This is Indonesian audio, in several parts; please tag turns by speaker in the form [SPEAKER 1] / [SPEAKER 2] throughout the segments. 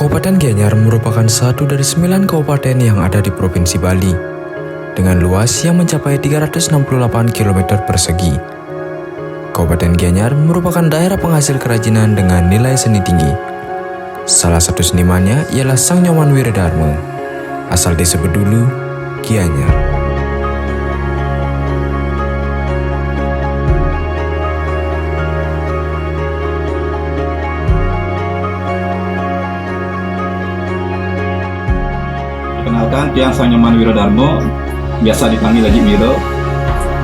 [SPEAKER 1] Kabupaten Gianyar merupakan satu dari 9 kabupaten yang ada di Provinsi Bali, dengan luas yang mencapai 368 km persegi. Kabupaten Gianyar merupakan daerah penghasil kerajinan dengan nilai seni tinggi. Salah satu senimannya ialah Sang Nyoman Wiradharma, asal desa Bedulu, Gianyar.
[SPEAKER 2] Perkenalkan, Tiang Sang Nyoman Wiradharma, biasa dipanggil Haji Wiro,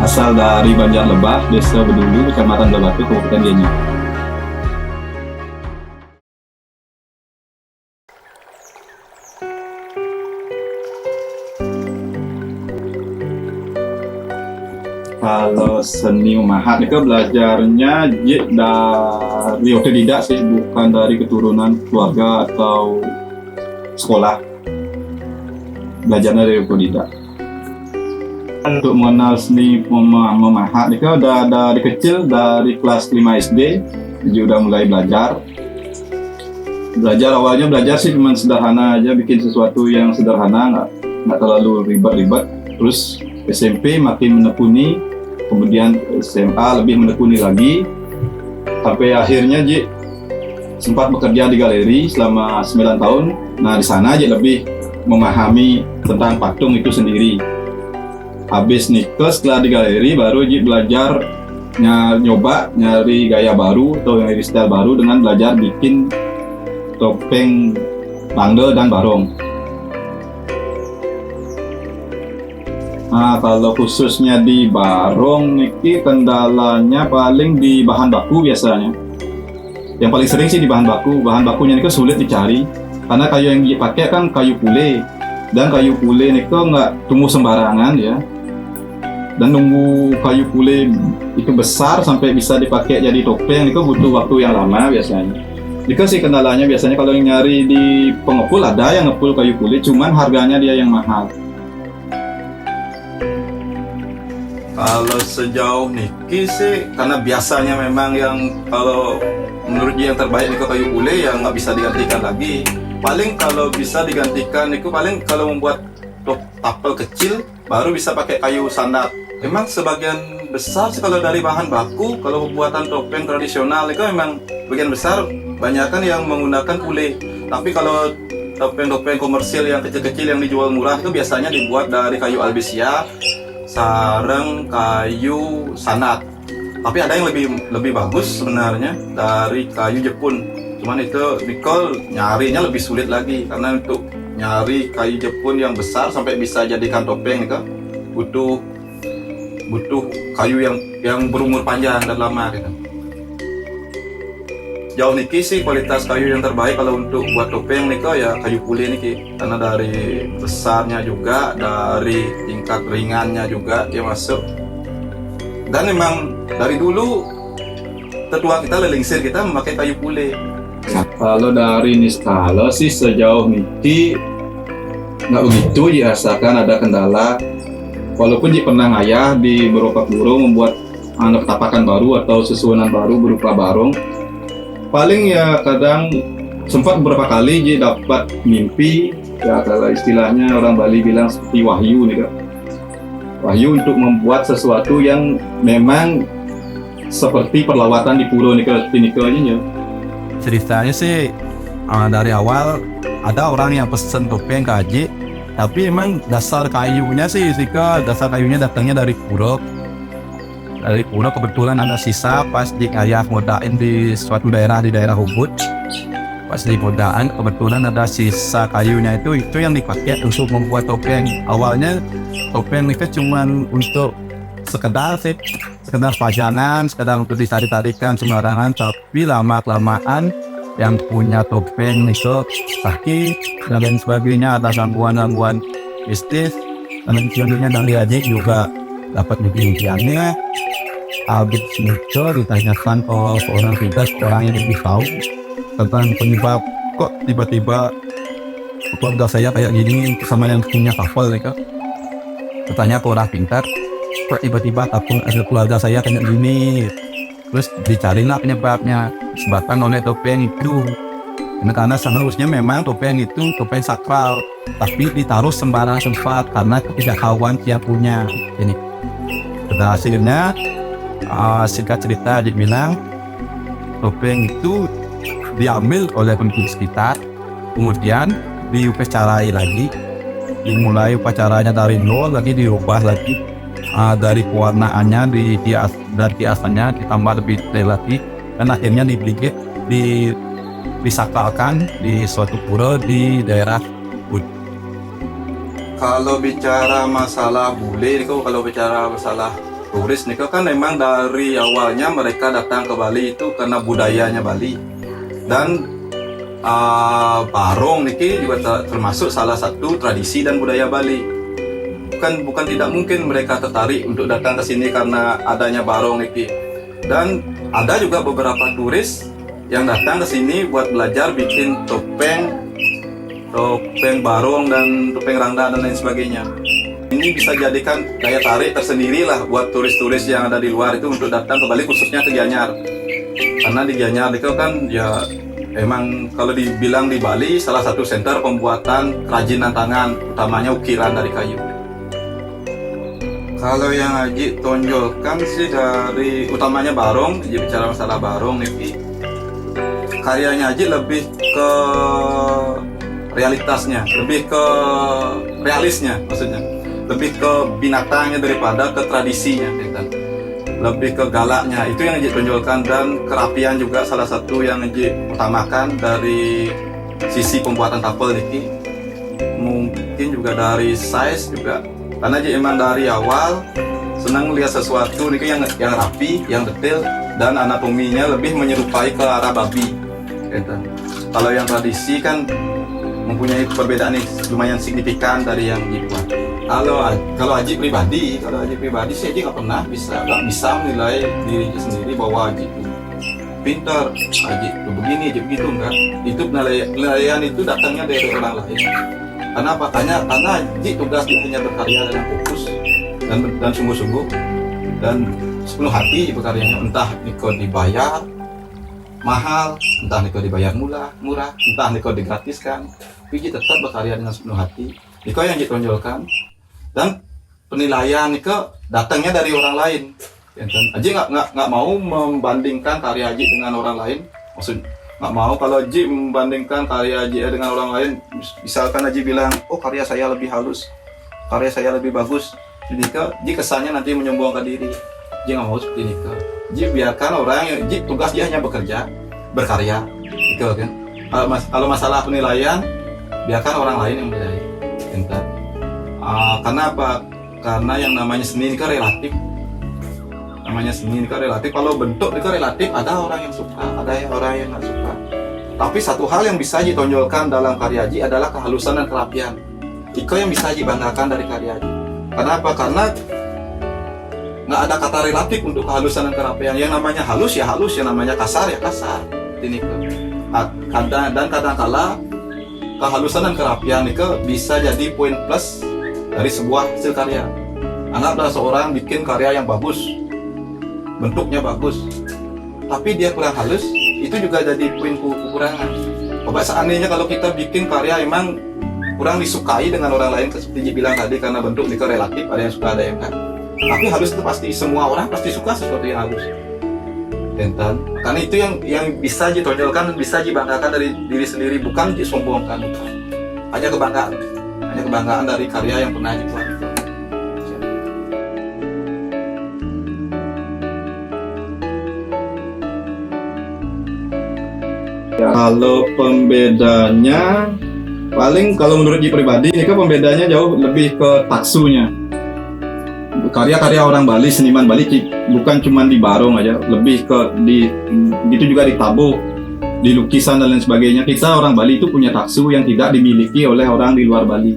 [SPEAKER 2] asal dari Banjar Lebah, Desa Bedulu, Kecamatan Lebatu, Kabupaten Gianyar. Kalau seni memahat itu belajarnya dari otodidak sih, bukan dari keturunan keluarga atau sekolah. Belajarnya dari otodidak. Untuk mengenal seni memahat itu udah dari kecil, dari kelas 5 SD jadi udah mulai belajar. Awalnya belajar sih cuma sederhana aja, bikin sesuatu yang sederhana, nggak terlalu ribet-ribet. Terus SMP makin menekuni, kemudian SMA lebih menekuni lagi, sampai akhirnya sempat bekerja di galeri selama 9 tahun. Nah, di sana lebih memahami tentang patung itu sendiri. Habis nikah, setelah di galeri baru belajar nyoba nyari gaya baru atau nyari style baru dengan belajar bikin topeng, bandel, dan barong. Nah, kalau khususnya di barong ini kendalanya paling di bahan baku biasanya. Yang paling sering sih di bahan baku. Bahan bakunya ini sulit dicari karena kayu yang dipakai kan kayu pule, dan kayu pule ini nggak tumbuh sembarangan ya. Dan nunggu kayu pule itu besar sampai bisa dipakai jadi topeng itu butuh waktu yang lama biasanya. Itu sih kendalanya biasanya kalau yang nyari di pengepul, ada yang ngepul kayu pule, cuman harganya dia yang mahal. Kalau sejauh niki sih, karena biasanya memang yang kalau menurut dia yang terbaik itu kayu pule yang nggak bisa digantikan lagi. Paling kalau bisa digantikan itu paling kalau membuat tapel kecil baru bisa pakai kayu sandat. Memang sebagian besar sih kalau dari bahan baku, kalau pembuatan topeng tradisional itu memang bagian besar banyak kan yang menggunakan pule. Tapi kalau topeng-topeng komersil yang kecil-kecil yang dijual murah itu biasanya dibuat dari kayu albizia, sarang kayu sanat. Tapi ada yang lebih bagus sebenarnya dari kayu Jepun. Cuman itu Nicole nyarinya lebih sulit lagi, karena untuk nyari kayu Jepun yang besar sampai bisa jadikan topeng itu butuh kayu yang berumur panjang dan lama gitu. Jauh niki sih kualitas kayu yang terbaik kalau untuk buat topeng niko ya kayu pule niki, karena dari besarnya juga, dari tingkat ringannya juga dia masuk. Dan memang dari dulu tetua kita lelingsir kita memakai kayu pule. Kalau dari niskala sih sejauh niki nggak begitu dirasakan ada kendala. Walaupun pernah ngayah di beberapa burung membuat tapakan baru atau susunan baru berupa barong. Paling ya kadang sempat beberapa kali dapat mimpi, ya kalau istilahnya orang Bali bilang seperti wahyu nih Kak. Wahyu untuk membuat sesuatu yang memang seperti perlawatan di pura nih Kak, aja.
[SPEAKER 3] Ceritanya sih dari awal ada orang yang pesen topeng ke Haji, tapi emang dasar kayunya datangnya dari pura. Dari pura kebetulan ada sisa pas ayah modain di suatu daerah di daerah Ubud. Pas di modaan kebetulan ada sisa kayunya itu yang dipakai untuk membuat topeng. Awalnya topeng itu cuman untuk sekedar pajangan, sekedar untuk ditarik-tarikan sembarangan, tapi lama-kelamaan yang punya topeng itu sakit dan lain sebagainya, ada gangguan bisnis dan sebagainya. Dan dia juga dapat impiannya. Habis itu ditanyakan ke orang pintar, orang yang lebih tahu tentang penyebab kok tiba-tiba keluarga saya kayak gini sama yang punya kapal nih Kak. Bertanya ke orang pintar, kok tiba-tiba keluarga saya kayak gini. Terus dicarilah penyebabnya, disebabkan oleh topeng itu. Karena seharusnya memang topeng itu topeng sakral, tapi ditaruh sembarang tempat karena ketidaktahuan yang punya. Ini pada hasilnya, singkat cerita Ajit bilang topeng itu diambil oleh penduduk sekitar, kemudian diupacarai lagi, dimulai upacaranya dari nol lagi, diubah lagi dari pewarnaannya, dari hiasannya ditambah lebih detail lagi, dan akhirnya disakralkan di suatu pura di daerah Ubud.
[SPEAKER 2] Kalau bicara masalah bule nih, kalau bicara masalah turis nih, kan memang dari awalnya mereka datang ke Bali itu karena budayanya Bali, dan barong nih juga termasuk salah satu tradisi dan budaya Bali. Bukan tidak mungkin mereka tertarik untuk datang ke sini karena adanya barong nih. Dan ada juga beberapa turis yang datang ke sini buat belajar bikin topeng barong dan topeng rangda dan lain sebagainya. Ini bisa jadikan daya tarik tersendiri lah buat turis-turis yang ada di luar itu untuk datang ke Bali, khususnya ke Gianyar. Karena di Gianyar itu kan ya emang kalau dibilang di Bali salah satu center pembuatan kerajinan tangan, utamanya ukiran dari kayu. Kalau yang Haji tonjolkan sih dari utamanya barong, Haji bicara masalah barong nih. Karyanya Haji lebih ke realitasnya, lebih ke realisnya maksudnya. Lebih ke binatangnya daripada ke tradisinya, gitu. Lebih ke galaknya, itu yang Haji tonjolkan, dan kerapian juga salah satu yang Haji utamakan dari sisi pembuatan tapel ini. Mungkin juga dari size juga, karena Haji emang dari awal senang lihat sesuatu nih yang rapi, yang detail, dan anatominya lebih menyerupai ke arah babi, gitu. Kalau yang tradisi kan mempunyai perbedaan yang lumayan signifikan dari yang Haji buat. Kalau Haji pribadi sih Haji nggak bisa menilai diri sendiri bahwa Haji itu pintar, Haji itu begini, Haji begitu, enggak. Itu penilaian itu datangnya dari orang lain. Karena apa? Karena Haji tugas dia hanya berkarya dengan fokus dan sungguh-sungguh dan sepenuh hati berkaryanya. Entah Niko dibayar mahal, entah Niko dibayar murah, entah Niko digratiskan, Haji tetap berkarya dengan sepenuh hati. Niko yang Haji tonjolkan. Dan penilaian Niko datangnya dari orang lain. Haji nggak mau membandingkan karya Haji dengan orang lain. Maksudnya nggak mau kalau Haji membandingkan karya Haji dengan orang lain. Misalkan Haji bilang, oh karya saya lebih halus, karya saya lebih bagus, jadi Haji kesannya nanti menyombongkan diri. Haji nggak mau seperti Niko. Haji biarkan orang yang Haji tugas dia hanya berkarya, gitu kan. Kalau masalah penilaian, biarkan orang lain yang menilai. Karena apa? Karena yang namanya seni ini kan relatif. Kalau bentuk itu relatif, ada orang yang suka, ada orang yang nggak suka. Tapi satu hal yang bisa Haji tonjolkan dalam karya Haji adalah kehalusan dan kerapian. Itu yang bisa Haji banggakan dari karya Haji. Karena apa? Karena nggak ada kata relatif untuk kehalusan dan kerapian. Yang namanya halus, yang namanya kasar, ya kasar. Ini dan kadang-kala kehalusan dan kerapian itu bisa jadi poin plus dari sebuah hasil karya. Anggaplah seorang bikin karya yang bagus, bentuknya bagus, tapi dia kurang halus, itu juga jadi poin kekurangan. Coba seandainya kalau kita bikin karya emang kurang disukai dengan orang lain, seperti dibilang tadi, karena bentuk itu relatif, ada yang suka, ada yang enggak. Tapi halus itu pasti, semua orang pasti suka sesuatu yang halus. Karena itu yang bisa ditonjolkan, bisa dibanggakan dari diri sendiri, bukan disombongkan, bukan. Hanya kebanggaan dari karya yang pernah dibuat. Kalau pembedanya, paling kalau menurut Ji pribadi ini kan pembedanya jauh lebih ke taksunya. Karya-karya orang Bali, seniman Bali bukan cuma di barong aja, lebih ke itu juga di tabuh, di lukisan dan lain sebagainya. Kita orang Bali itu punya taksu yang tidak dimiliki oleh orang di luar Bali.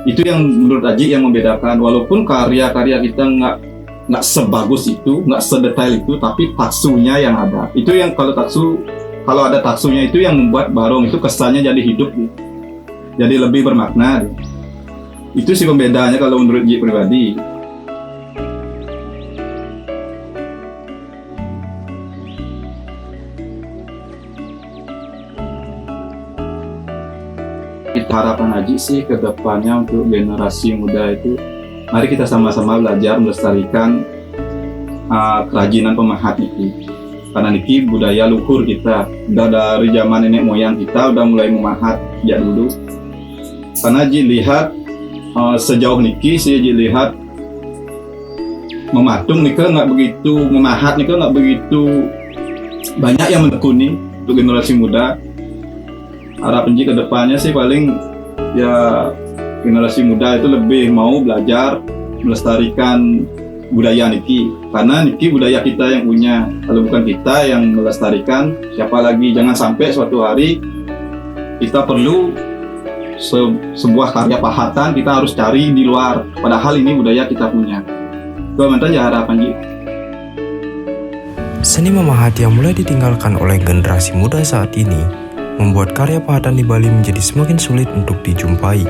[SPEAKER 2] Itu yang menurut Aji yang membedakan. Walaupun karya-karya kita nggak sebagus itu, nggak sedetail itu, tapi taksunya yang ada. Itu yang kalau ada taksunya itu yang membuat barong itu kesannya jadi hidup, jadi lebih bermakna. Itu sih pembedanya kalau menurut Ji pribadi. kita harapan Haji sih ke depannya untuk generasi muda itu, mari kita sama-sama belajar melestarikan kerajinan pemahat niki. Karena niki budaya luhur kita, udah dari zaman nenek moyang kita udah mulai memahat sejak dulu. Karena Haji lihat sejauh niki sih Haji lihat mematung nika nggak begitu, memahat nika nggak begitu banyak yang menekuni untuk generasi muda. Harapan ke depannya sih paling ya generasi muda itu lebih mau belajar melestarikan budaya niki, karena niki budaya kita yang punya. Kalau bukan kita yang melestarikan, siapa lagi? Jangan sampai suatu hari kita perlu sebuah karya pahatan kita harus cari di luar, padahal ini budaya kita punya. Itu ya harapan.
[SPEAKER 1] Seni memahat yang mulai ditinggalkan oleh generasi muda saat ini membuat karya pahatan di Bali menjadi semakin sulit untuk dijumpai.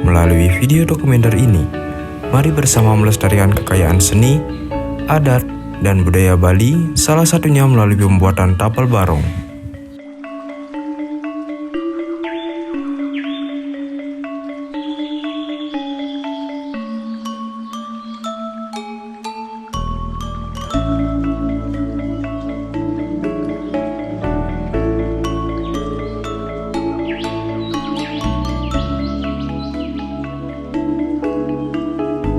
[SPEAKER 1] Melalui video dokumenter ini, mari bersama melestarikan kekayaan seni, adat, dan budaya Bali, salah satunya melalui pembuatan tapal barong.